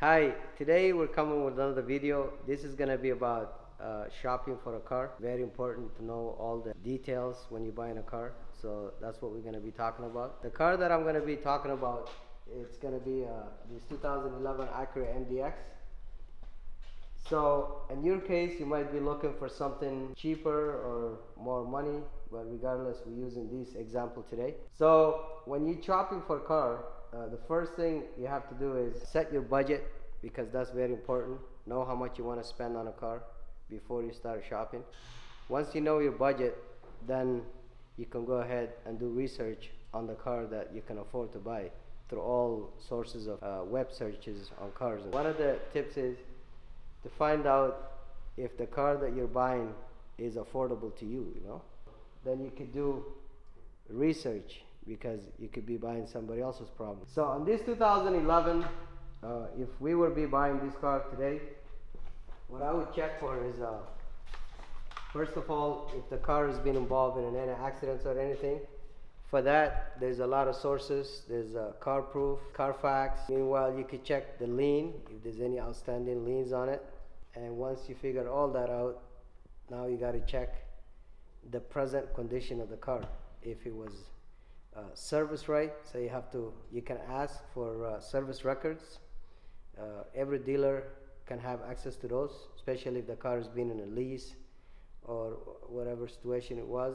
Hi, today we're coming with another video. This is going to be about shopping for a car. Very important to know all the details when you're buying a car. So that's what we're going to be talking about. The car that I'm going to be talking about, it's going to be this 2011 Acura MDX. So in your case, you might be looking for something cheaper or more money, but regardless, we're using this example today. So when you're shopping for a car, the first thing you have to do is set your budget, because that's very important. Know how much you want to spend on a car before you start shopping. Once you know your budget, then you can go ahead and do research on the car that you can afford to buy through all sources of web searches on cars. And one of the tips is to find out if the car that you're buying is affordable to you, Then you could do research, because you could be buying somebody else's problem. So on this 2011, if we were be buying this car today, what I would check for is, first of all, if the car has been involved in any accidents or anything. For that, there's a lot of sources. There's CarProof, Carfax. Meanwhile, you could check the lien, if there's any outstanding liens on it. And once you figure all that out, now you got to check the present condition of the car. If it was service right, so you can ask for service records. Every dealer can have access to those, especially if the car has been in a lease or whatever situation it was.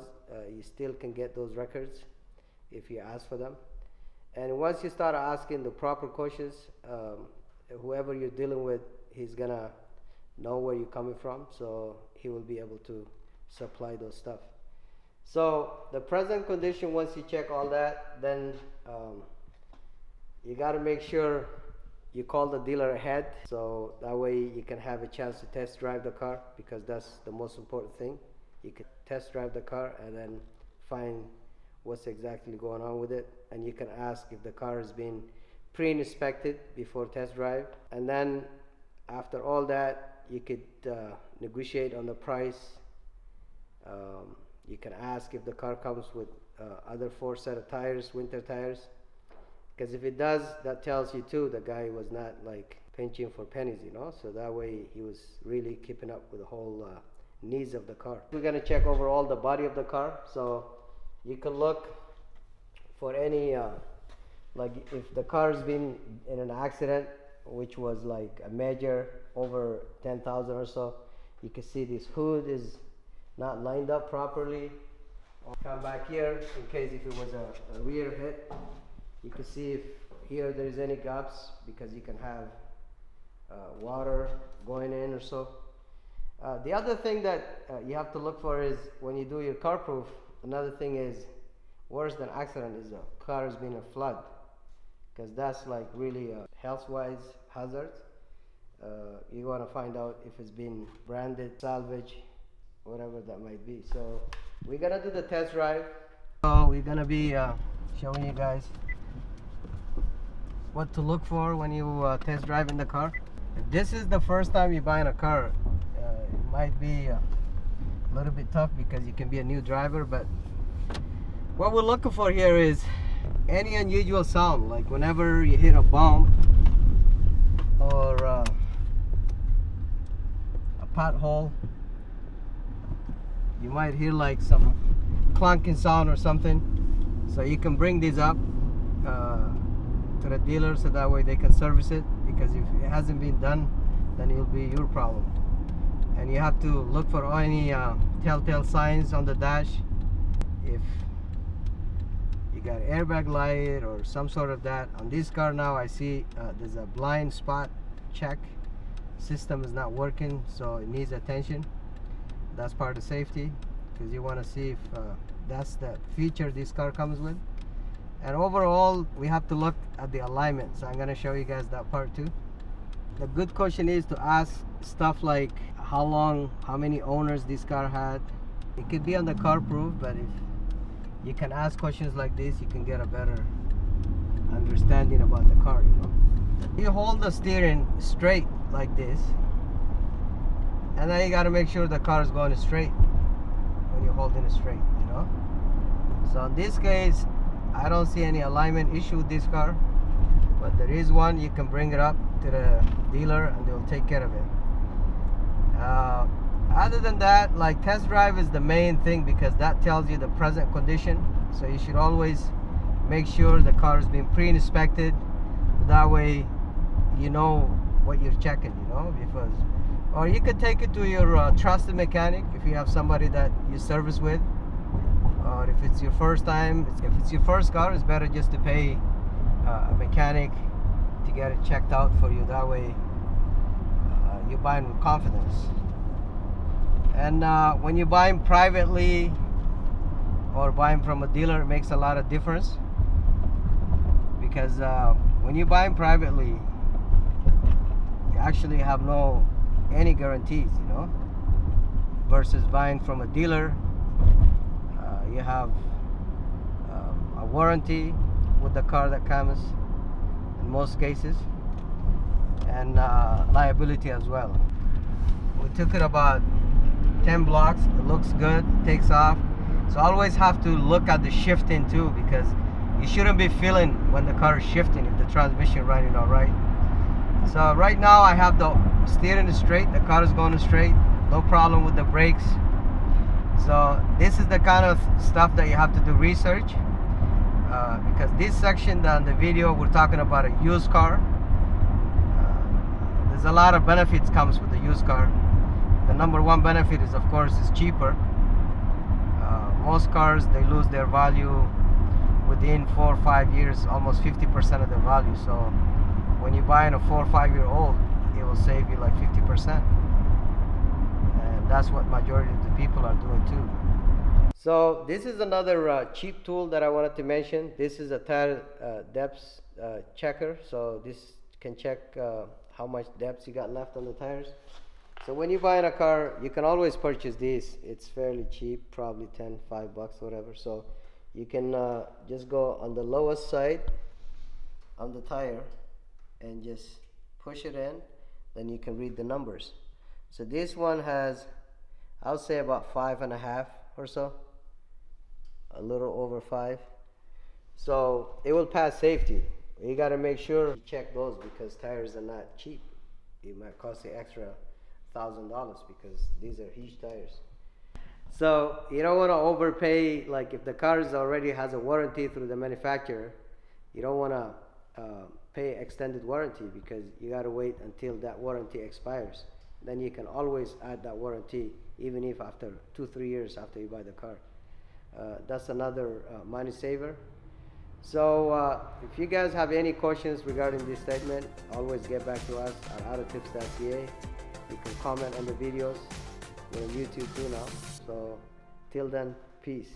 You still can get those records if you ask for them. And once you start asking the proper questions, whoever you're dealing with, he's gonna know where you're coming from, so he will be able to supply those stuff. So the present condition, once you check all that, then you got to make sure you call the dealer ahead, so that way you can have a chance to test drive the car, because that's the most important thing. You can test drive the car and then find what's exactly going on with it, and you can ask if the car has been pre-inspected before test drive. And then after all that, you could negotiate on the price. You can ask if the car comes with other 4 set of tires, winter tires, because if it does, that tells you too the guy was not like pinching for pennies, so that way he was really keeping up with the whole needs of the car. We're going to check overall the body of the car, so you can look for any like if the car has been in an accident which was like a major, over 10,000 or so, you can see this hood is not lined up properly. I'll come back here in case if it was a rear hit. You can see if here there's any gaps, because you can have water going in or so. The other thing that you have to look for is when you do your CarProof, another thing is worse than accident is the car has been a flood, because that's like really a health-wise hazard. You want to find out if it's been branded, salvage, whatever that might be. So we're gonna do the test drive. So we're gonna be showing you guys what to look for when you test drive in the car. If this is the first time you're buying a car, it might be a little bit tough because you can be a new driver, but what we're looking for here is any unusual sound, like whenever you hit a bump or a pothole, you might hear like some clunking sound or something. So you can bring these up to the dealer, so that way they can service it, because if it hasn't been done, then it'll be your problem. And you have to look for any telltale signs on the dash. If you got airbag light or some sort of that. On this car now, I see there's a blind spot check. System is not working, so it needs attention. That's part of safety, because you want to see if that's the feature this car comes with. And overall, we have to look at the alignment, so I'm going to show you guys that part too. The good question is to ask stuff like how many owners this car had. It could be on the CarProof, but if you can ask questions like this, you can get a better understanding about the car. You hold the steering straight like this, and then you got to make sure the car is going straight when you're holding it straight, So in this case, I don't see any alignment issue with this car, but there is one. You can bring it up to the dealer and they'll take care of it. Other than that, like, test drive is the main thing because that tells you the present condition. So you should always make sure the car is being pre-inspected. That way you know what you're checking, you know, because, or you could take it to your trusted mechanic if you have somebody that you service with, or if it's your first time, if it's your first car, it's better just to pay a mechanic to get it checked out for you. That way you're buying with confidence. And when you're buying privately or buying from a dealer, it makes a lot of difference, because when you're buying privately, you actually have any guarantees, you know, versus buying from a dealer. You have a warranty with the car that comes in most cases, and liability as well. We took it about 10 blocks. It looks good, it takes off. So always have to look at the shifting too, because you shouldn't be feeling when the car is shifting if the transmission running all right. So right now I have the steering straight, the car is going straight, no problem with the brakes. So this is the kind of stuff that you have to do research, because this section on the video we're talking about a used car. There's a lot of benefits comes with the used car. The number one benefit is, of course, it's cheaper. Most cars, they lose their value within 4 or 5 years, almost 50% of their value. So when you're buying a 4 or 5 year old, it will save you like 50%. And that's what majority of the people are doing too. So this is another cheap tool that I wanted to mention. This is a tire depth checker. So this can check how much depth you got left on the tires. So when you're buying a car, you can always purchase this. It's fairly cheap, probably $5 whatever. So you can just go on the lowest side on the tire and just push it in, then you can read the numbers. So this one has, I'll say, about 5.5 or so, a little over 5. So it will pass safety. You got to make sure you check those, because tires are not cheap. It might cost you extra $1,000 because these are huge tires. So you don't want to overpay. Like if the car already has a warranty through the manufacturer, you don't want to pay extended warranty, because you got to wait until that warranty expires. Then you can always add that warranty, even if after 2-3 years after you buy the car. That's another money saver. So if you guys have any questions regarding this statement, always get back to us at autotips.ca. You can comment on the videos. We're on YouTube too now. So till then, peace.